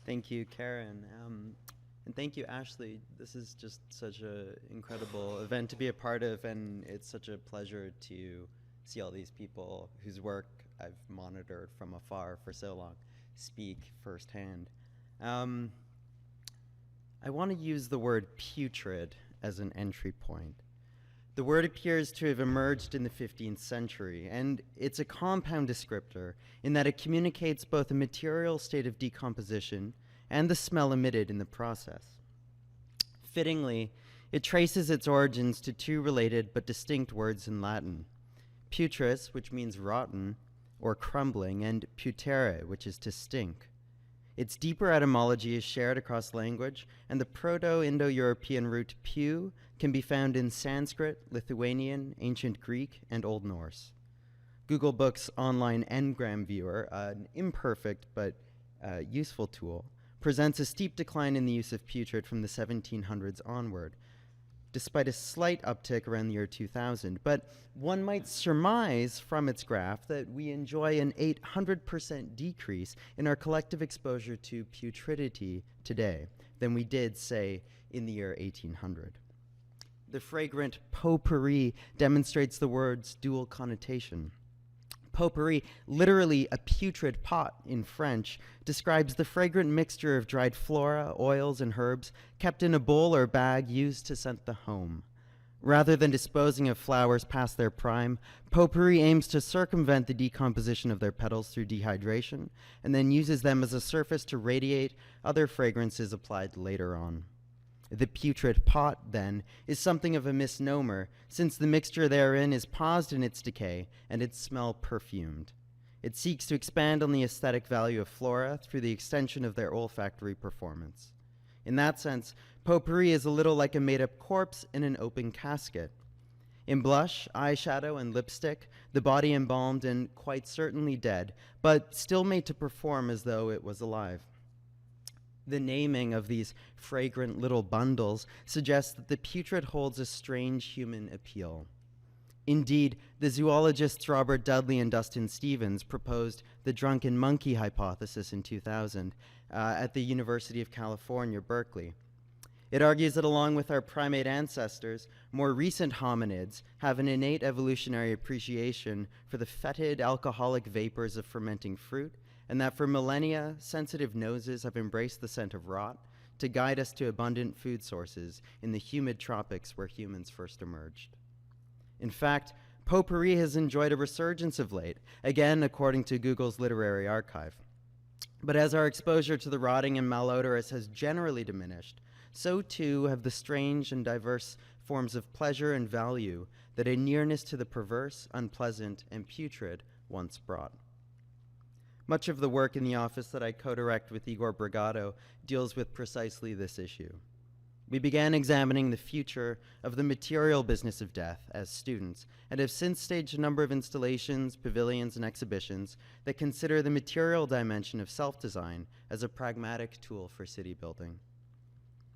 Thank you, Karen. And thank you, Ashley. This is just such an incredible event to be a part of, and it's such a pleasure to see all these people whose work I've monitored from afar for so long speak firsthand. I want to use the word putrid as an entry point. The word appears to have emerged in the 15th century, and it's a compound descriptor in that it communicates both a material state of decomposition and the smell emitted in the process. Fittingly, it traces its origins to two related but distinct words in Latin: putris, which means rotten or crumbling, and putere, which is to stink. Its deeper etymology is shared across language, and the Proto-Indo-European root pu can be found in Sanskrit, Lithuanian, Ancient Greek, and Old Norse. Google Books' online Ngram viewer, an imperfect but useful tool, presents a steep decline in the use of putrid from the 1700s onward, despite a slight uptick around the year 2000. But one might surmise from its graph that we enjoy an 800% decrease in our collective exposure to putridity today than we did, say, in the year 1800. The fragrant potpourri demonstrates the word's dual connotation. Potpourri, literally a putrid pot in French, describes the fragrant mixture of dried flora, oils, and herbs kept in a bowl or bag used to scent the home. Rather than disposing of flowers past their prime, potpourri aims to circumvent the decomposition of their petals through dehydration, and then uses them as a surface to radiate other fragrances applied later on. The putrid pot, then, is something of a misnomer, since the mixture therein is paused in its decay and its smell perfumed. It seeks to expand on the aesthetic value of flora through the extension of their olfactory performance. In that sense, potpourri is a little like a made-up corpse in an open casket. In blush, eyeshadow, and lipstick, the body embalmed and quite certainly dead, but still made to perform as though it was alive. The naming of these fragrant little bundles suggests that the putrid holds a strange human appeal. Indeed, the zoologists Robert Dudley and Dustin Stevens proposed the drunken monkey hypothesis in 2000 at the University of California, Berkeley. It argues that along with our primate ancestors, more recent hominids have an innate evolutionary appreciation for the fetid alcoholic vapors of fermenting fruit, and that for millennia, sensitive noses have embraced the scent of rot to guide us to abundant food sources in the humid tropics where humans first emerged. In fact, potpourri has enjoyed a resurgence of late, again according to Google's literary archive. But as our exposure to the rotting and malodorous has generally diminished, so too have the strange and diverse forms of pleasure and value that a nearness to the perverse, unpleasant, and putrid once brought. Much of the work in the office that I co-direct with Igor Brigado deals with precisely this issue. We began examining the future of the material business of death as students, and have since staged a number of installations, pavilions, and exhibitions that consider the material dimension of self-design as a pragmatic tool for city building.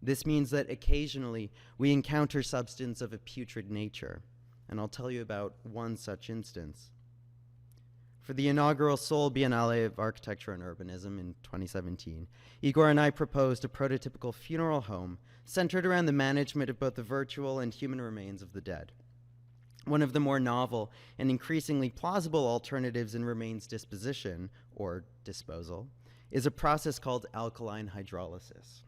This means that occasionally we encounter substance of a putrid nature, and I'll tell you about one such instance. For the inaugural Seoul Biennale of Architecture and Urbanism in 2017, Igor and I proposed a prototypical funeral home centered around the management of both the virtual and human remains of the dead. One of the more novel and increasingly plausible alternatives in remains disposition, or disposal, is a process called alkaline hydrolysis.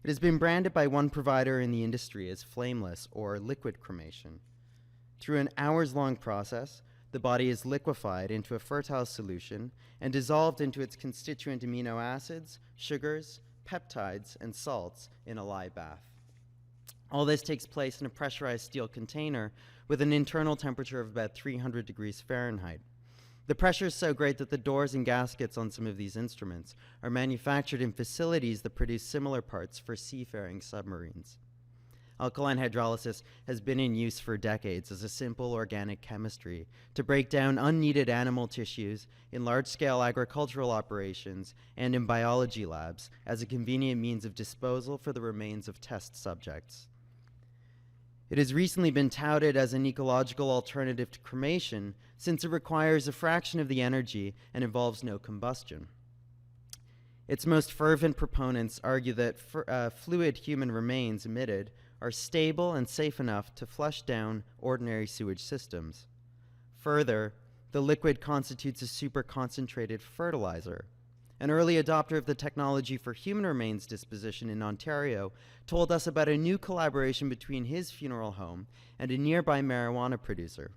It has been branded by one provider in the industry as flameless or liquid cremation. Through an hours-long process, the body is liquefied into a fertile solution and dissolved into its constituent amino acids, sugars, peptides, and salts in a lye bath. All this takes place in a pressurized steel container with an internal temperature of about 300 degrees Fahrenheit. The pressure is so great that the doors and gaskets on some of these instruments are manufactured in facilities that produce similar parts for seafaring submarines. Alkaline hydrolysis has been in use for decades as a simple organic chemistry to break down unneeded animal tissues in large-scale agricultural operations and in biology labs as a convenient means of disposal for the remains of test subjects. It has recently been touted as an ecological alternative to cremation since it requires a fraction of the energy and involves no combustion. Its most fervent proponents argue that fluid human remains emitted are stable and safe enough to flush down ordinary sewage systems. Further, the liquid constitutes a super-concentrated fertilizer. An early adopter of the technology for human remains disposition in Ontario told us about a new collaboration between his funeral home and a nearby marijuana producer.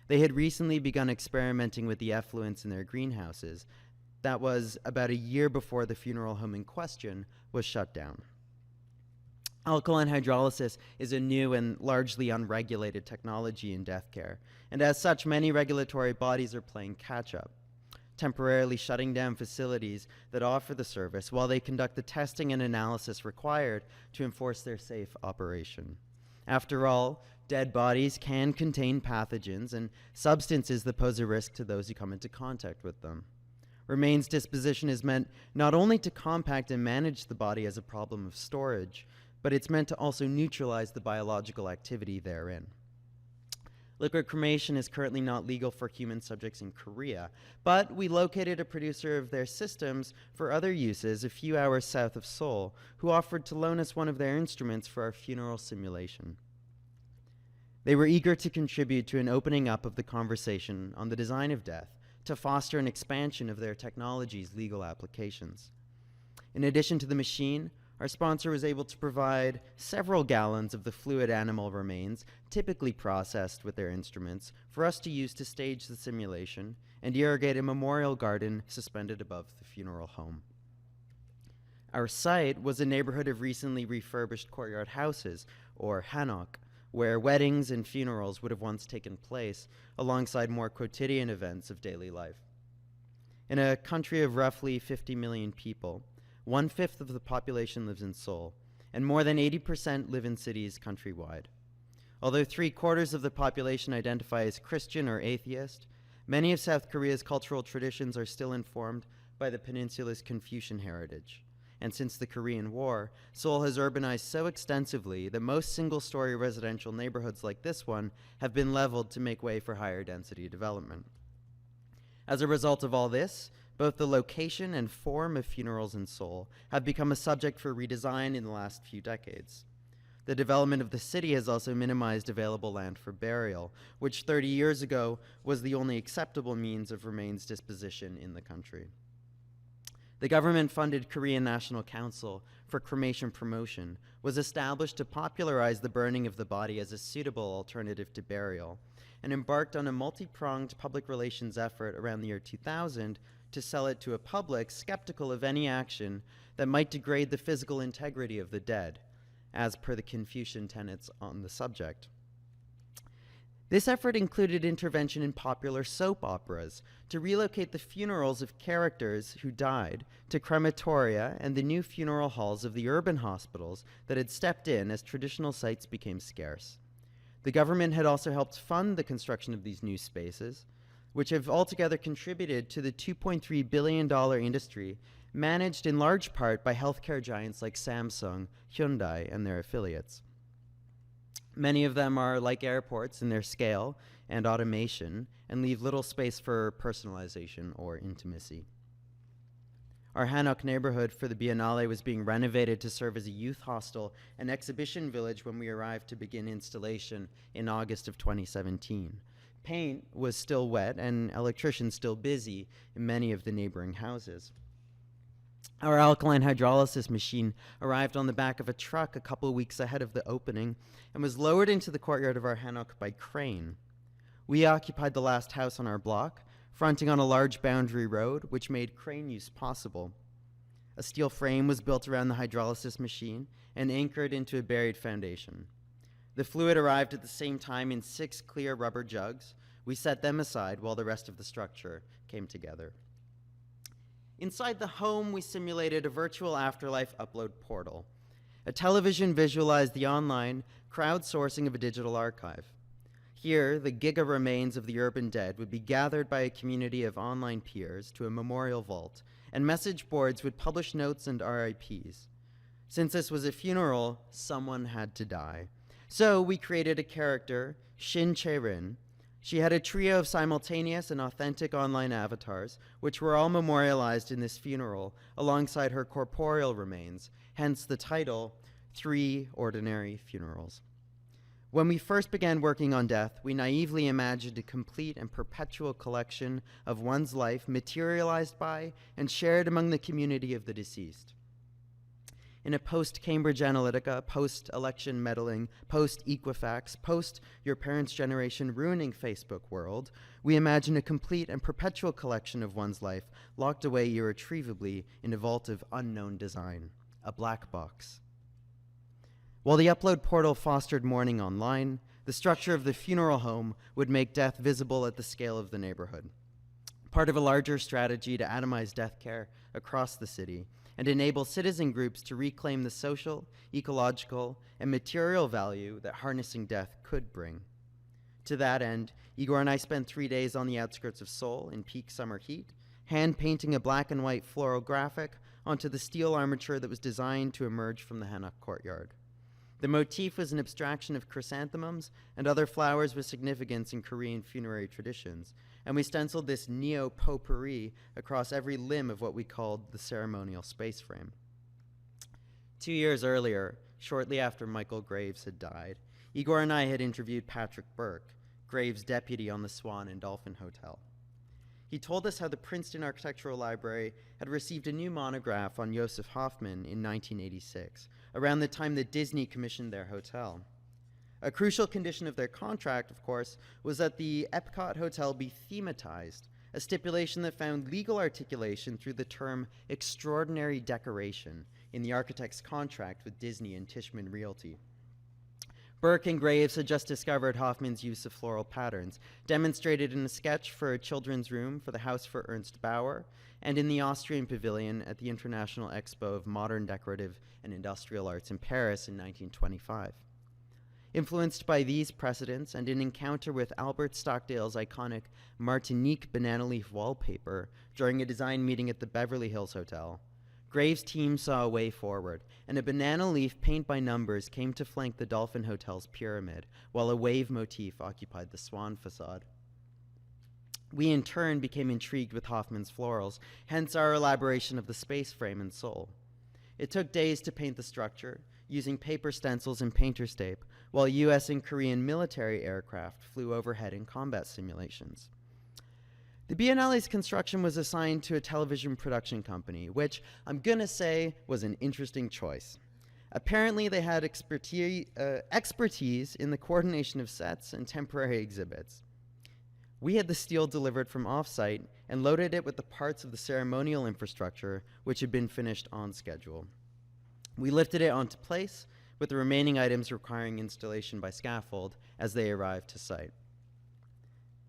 They had recently begun experimenting with the effluents in their greenhouses. That was about a year before the funeral home in question was shut down. Alkaline hydrolysis is a new and largely unregulated technology in death care, and as such, many regulatory bodies are playing catch-up, temporarily shutting down facilities that offer the service while they conduct the testing and analysis required to enforce their safe operation. After all, dead bodies can contain pathogens and substances that pose a risk to those who come into contact with them. Remains disposition is meant not only to compact and manage the body as a problem of storage, but it's meant to also neutralize the biological activity therein. Liquid cremation is currently not legal for human subjects in Korea, but we located a producer of their systems for other uses a few hours south of Seoul, who offered to loan us one of their instruments for our funeral simulation. They were eager to contribute to an opening up of the conversation on the design of death, to foster an expansion of their technology's legal applications. In addition to the machine, our sponsor was able to provide several gallons of the fluid animal remains, typically processed with their instruments, for us to use to stage the simulation and irrigate a memorial garden suspended above the funeral home. Our site was a neighborhood of recently refurbished courtyard houses, or hanok, where weddings and funerals would have once taken place alongside more quotidian events of daily life. In a country of roughly 50 million people, 1/5 of the population lives in Seoul, and more than 80% live in cities countrywide. Although 3/4 of the population identify as Christian or atheist, many of South Korea's cultural traditions are still informed by the peninsula's Confucian heritage. And since the Korean War, Seoul has urbanized so extensively that most single-story residential neighborhoods like this one have been leveled to make way for higher density development. As a result of all this, both the location and form of funerals in Seoul have become a subject for redesign in the last few decades. The development of the city has also minimized available land for burial, which 30 years ago was the only acceptable means of remains disposition in the country. The government-funded Korean National Council for Cremation Promotion was established to popularize the burning of the body as a suitable alternative to burial, and embarked on a multi-pronged public relations effort around the year 2000 to sell it to a public skeptical of any action that might degrade the physical integrity of the dead, as per the Confucian tenets on the subject. This effort included intervention in popular soap operas to relocate the funerals of characters who died to crematoria and the new funeral halls of the urban hospitals that had stepped in as traditional sites became scarce. The government had also helped fund the construction of these new spaces, which have altogether contributed to the $2.3 billion industry managed in large part by healthcare giants like Samsung, Hyundai, and their affiliates. Many of them are like airports in their scale and automation and leave little space for personalization or intimacy. Our Hanok neighborhood for the Biennale was being renovated to serve as a youth hostel and exhibition village when we arrived to begin installation in August of 2017. Paint was still wet and electricians still busy in many of the neighboring houses. Our alkaline hydrolysis machine arrived on the back of a truck a couple of weeks ahead of the opening and was lowered into the courtyard of our hanok by crane. We occupied the last house on our block, fronting on a large boundary road, which made crane use possible. A steel frame was built around the hydrolysis machine and anchored into a buried foundation. The fluid arrived at the same time in 6 clear rubber jugs. We set them aside while the rest of the structure came together. Inside the home, we simulated a virtual afterlife upload portal. A television visualized the online crowdsourcing of a digital archive. Here, the giga remains of the urban dead would be gathered by a community of online peers to a memorial vault, and message boards would publish notes and RIPs. Since this was a funeral, someone had to die. So we created a character, Shin Chae-rin. She had a trio of simultaneous and authentic online avatars, which were all memorialized in this funeral alongside her corporeal remains, hence the title, Three Ordinary Funerals. When we first began working on death, we naively imagined a complete and perpetual collection of one's life materialized by and shared among the community of the deceased. In a post-Cambridge Analytica, post-election meddling, post-Equifax, post-your parents' generation ruining Facebook world, we imagine a complete and perpetual collection of one's life locked away irretrievably in a vault of unknown design, a black box. While the upload portal fostered mourning online, the structure of the funeral home would make death visible at the scale of the neighborhood, part of a larger strategy to atomize death care across the city and enable citizen groups to reclaim the social, ecological, and material value that harnessing death could bring. To that end, Igor and I spent 3 days on the outskirts of Seoul in peak summer heat, hand-painting a black and white floral graphic onto the steel armature that was designed to emerge from the Hanok courtyard. The motif was an abstraction of chrysanthemums and other flowers with significance in Korean funerary traditions, and we stenciled this neo-potpourri across every limb of what we called the ceremonial space frame. 2 years earlier, shortly after Michael Graves had died, Igor and I had interviewed Patrick Burke, Graves' deputy on the Swan and Dolphin Hotel. He told us how the Princeton Architectural Library had received a new monograph on Joseph Hoffman in 1986, around the time that Disney commissioned their hotel. A crucial condition of their contract, of course, was that the Epcot Hotel be thematized, a stipulation that found legal articulation through the term extraordinary decoration in the architect's contract with Disney and Tishman Realty. Burke and Graves had just discovered Hoffman's use of floral patterns, demonstrated in a sketch for a children's room for the House for Ernst Bauer, and in the Austrian Pavilion at the International Expo of Modern Decorative and Industrial Arts in Paris in 1925. Influenced by these precedents and an encounter with Albert Stockdale's iconic Martinique banana leaf wallpaper during a design meeting at the Beverly Hills Hotel, Graves' team saw a way forward, and a banana leaf paint by numbers came to flank the Dolphin Hotel's pyramid, while a wave motif occupied the Swan facade. We in turn became intrigued with Hoffman's florals, hence our elaboration of the space frame and soul. It took days to paint the structure, using paper stencils and painter's tape, while US and Korean military aircraft flew overhead in combat simulations. The Biennale's construction was assigned to a television production company, which I'm gonna say was an interesting choice. Apparently they had expertise in the coordination of sets and temporary exhibits. We had the steel delivered from off-site and loaded it with the parts of the ceremonial infrastructure which had been finished on schedule. We lifted it onto place, with the remaining items requiring installation by scaffold as they arrived to site.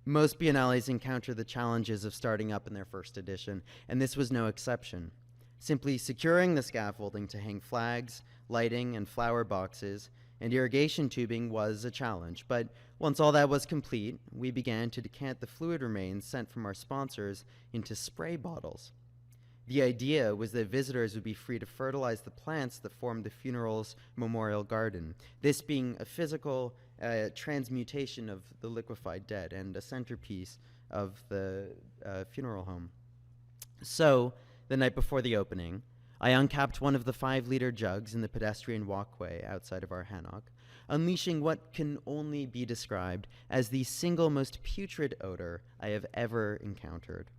Most biennales encounter the challenges of starting up in their first edition, and this was no exception. Simply securing the scaffolding to hang flags, lighting, and flower boxes, and irrigation tubing was a challenge, but once all that was complete, we began to decant the fluid remains sent from our sponsors into spray bottles. The idea was that visitors would be free to fertilize the plants that formed the funeral's memorial garden, this being a physical transmutation of the liquefied dead and a centerpiece of the funeral home. So, the night before the opening, I uncapped one of the 5-liter jugs in the pedestrian walkway outside of our Hanok, unleashing what can only be described as the single most putrid odor I have ever encountered.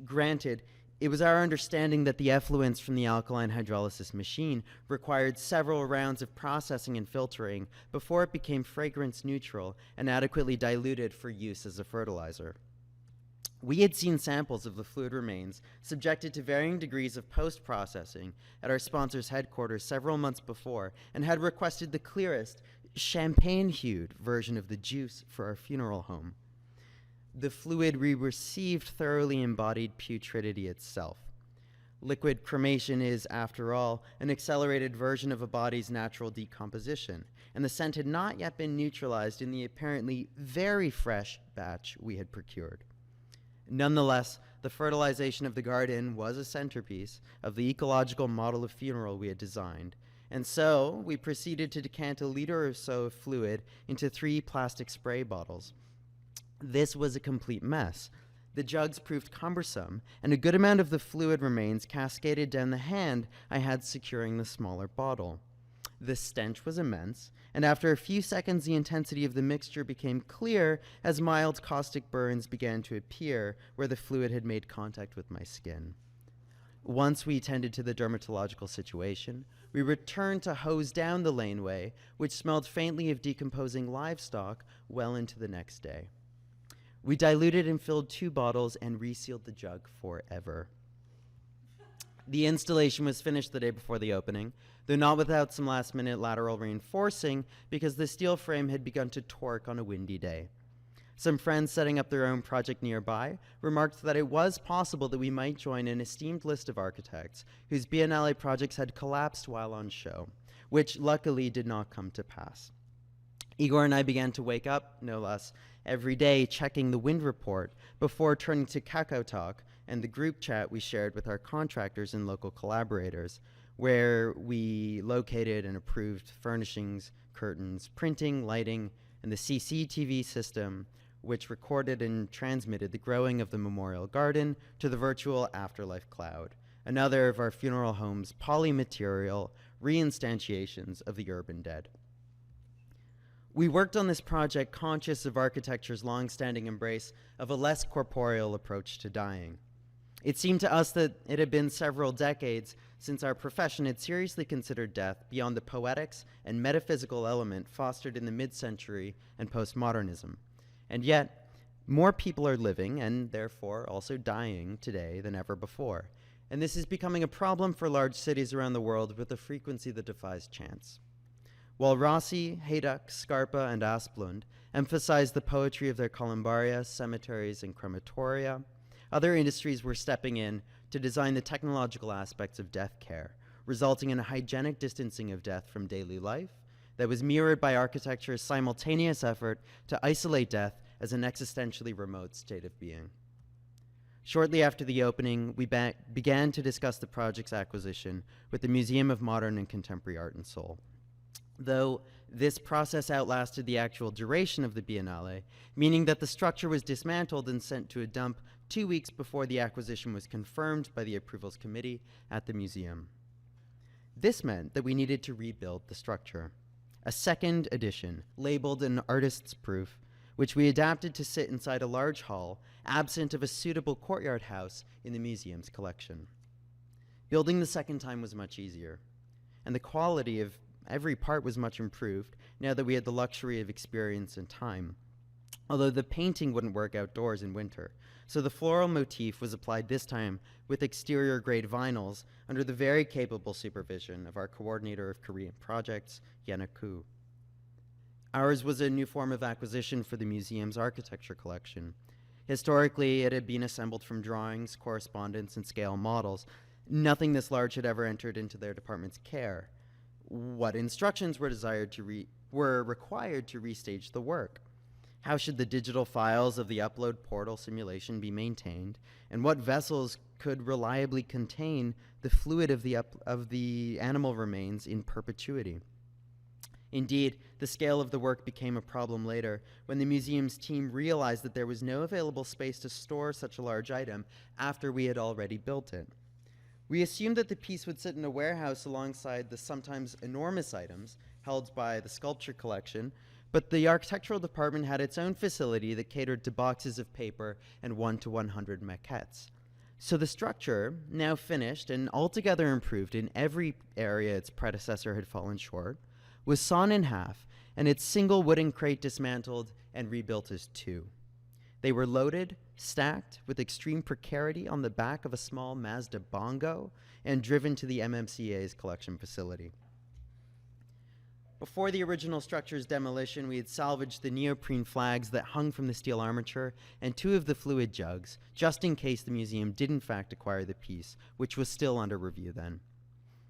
Granted, it was our understanding that the effluents from the alkaline hydrolysis machine required several rounds of processing and filtering before it became fragrance neutral and adequately diluted for use as a fertilizer. We had seen samples of the fluid remains subjected to varying degrees of post-processing at our sponsor's headquarters several months before and had requested the clearest, champagne-hued version of the juice for our funeral home. The fluid we received thoroughly embodied putridity itself. Liquid cremation is, after all, an accelerated version of a body's natural decomposition, and the scent had not yet been neutralized in the apparently very fresh batch we had procured. Nonetheless, the fertilization of the garden was a centerpiece of the ecological model of funeral we had designed, and so we proceeded to decant a liter or so of fluid into 3 plastic spray bottles. This was a complete mess. The jugs proved cumbersome, and a good amount of the fluid remains cascaded down the hand I had securing the smaller bottle. The stench was immense, and after a few seconds the intensity of the mixture became clear as mild caustic burns began to appear where the fluid had made contact with my skin. Once we tended to the dermatological situation, we returned to hose down the laneway, which smelled faintly of decomposing livestock, well into the next day. We diluted and filled 2 bottles and resealed the jug forever. The installation was finished the day before the opening, though not without some last-minute lateral reinforcing because the steel frame had begun to torque on a windy day. Some friends setting up their own project nearby remarked that it was possible that we might join an esteemed list of architects whose Biennale projects had collapsed while on show, which luckily did not come to pass. Igor and I began to wake up, no less, every day checking the wind report before turning to Kakao Talk and the group chat we shared with our contractors and local collaborators, where we located and approved furnishings, curtains, printing, lighting, and the CCTV system, which recorded and transmitted the growing of the memorial garden to the virtual Afterlife cloud, another of our funeral home's polymaterial reinstantiations of the urban dead. We worked on this project conscious of architecture's long-standing embrace of a less corporeal approach to dying. It seemed to us that it had been several decades since our profession had seriously considered death beyond the poetics and metaphysical element fostered in the mid-century and postmodernism. And yet, more people are living, and therefore also dying, today than ever before. And this is becoming a problem for large cities around the world with a frequency that defies chance. While Rossi, Hayduk, Scarpa, and Asplund emphasized the poetry of their columbarias, cemeteries, and crematoria, other industries were stepping in to design the technological aspects of death care, resulting in a hygienic distancing of death from daily life that was mirrored by architecture's simultaneous effort to isolate death as an existentially remote state of being. Shortly after the opening, we began to discuss the project's acquisition with the Museum of Modern and Contemporary Art in Seoul. Though this process outlasted the actual duration of the Biennale, meaning that the structure was dismantled and sent to a dump 2 weeks before the acquisition was confirmed by the approvals committee at the museum. This meant that we needed to rebuild the structure. A second edition, labeled an artist's proof, which we adapted to sit inside a large hall, absent of a suitable courtyard house in the museum's collection. Building the second time was much easier, and the quality of every part was much improved now that we had the luxury of experience and time, although the painting wouldn't work outdoors in winter, so the floral motif was applied this time with exterior-grade vinyls under the very capable supervision of our coordinator of Korean projects, Yena Koo. Ours was a new form of acquisition for the museum's architecture collection. Historically, it had been assembled from drawings, correspondence, and scale models. Nothing this large had ever entered into their department's care. What instructions were required to restage the work? How should the digital files of the upload portal simulation be maintained? And what vessels could reliably contain the fluid of the animal remains in perpetuity? Indeed, the scale of the work became a problem later when the museum's team realized that there was no available space to store such a large item after we had already built it. We assumed that the piece would sit in a warehouse alongside the sometimes enormous items held by the sculpture collection, but the architectural department had its own facility that catered to boxes of paper and 1 to 100 maquettes. So the structure, now finished and altogether improved in every area its predecessor had fallen short, was sawn in half and its single wooden crate dismantled and rebuilt as 2. They were loaded, stacked with extreme precarity on the back of a small Mazda Bongo, and driven to the MMCA's collection facility. Before the original structure's demolition, we had salvaged the neoprene flags that hung from the steel armature and 2 of the fluid jugs, just in case the museum did in fact acquire the piece, which was still under review then.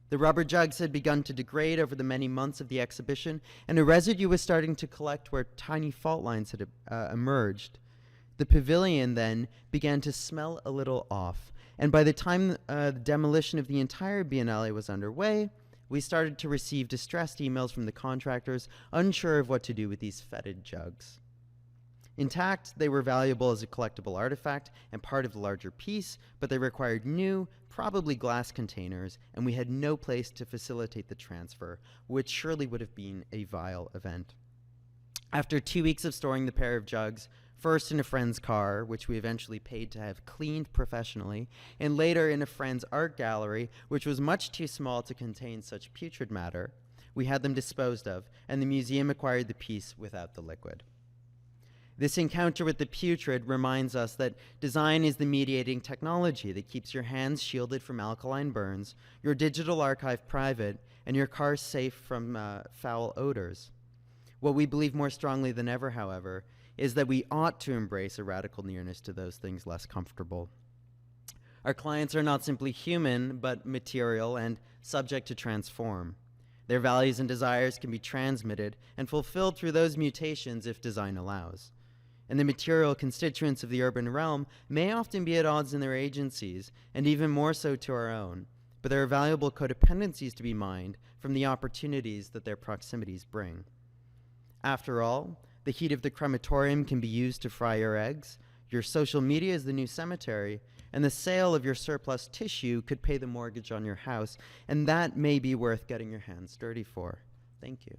The rubber jugs had begun to degrade over the many months of the exhibition, and a residue was starting to collect where tiny fault lines had emerged. The pavilion then began to smell a little off, and by the time the demolition of the entire Biennale was underway, we started to receive distressed emails from the contractors, unsure of what to do with these fetid jugs. Intact, they were valuable as a collectible artifact and part of the larger piece, but they required new, probably glass containers, and we had no place to facilitate the transfer, which surely would have been a vile event. After 2 weeks of storing the pair of jugs, first in a friend's car, which we eventually paid to have cleaned professionally, and later in a friend's art gallery, which was much too small to contain such putrid matter, we had them disposed of, and the museum acquired the piece without the liquid. This encounter with the putrid reminds us that design is the mediating technology that keeps your hands shielded from alkaline burns, your digital archive private, and your car safe from foul odors. What we believe more strongly than ever, however, is that we ought to embrace a radical nearness to those things less comfortable. Our clients are not simply human, but material and subject to transform. Their values and desires can be transmitted and fulfilled through those mutations if design allows. And the material constituents of the urban realm may often be at odds in their agencies, and even more so to our own, but there are valuable codependencies to be mined from the opportunities that their proximities bring. After all, the heat of the crematorium can be used to fry your eggs, your social media is the new cemetery, and the sale of your surplus tissue could pay the mortgage on your house, and that may be worth getting your hands dirty for. Thank you.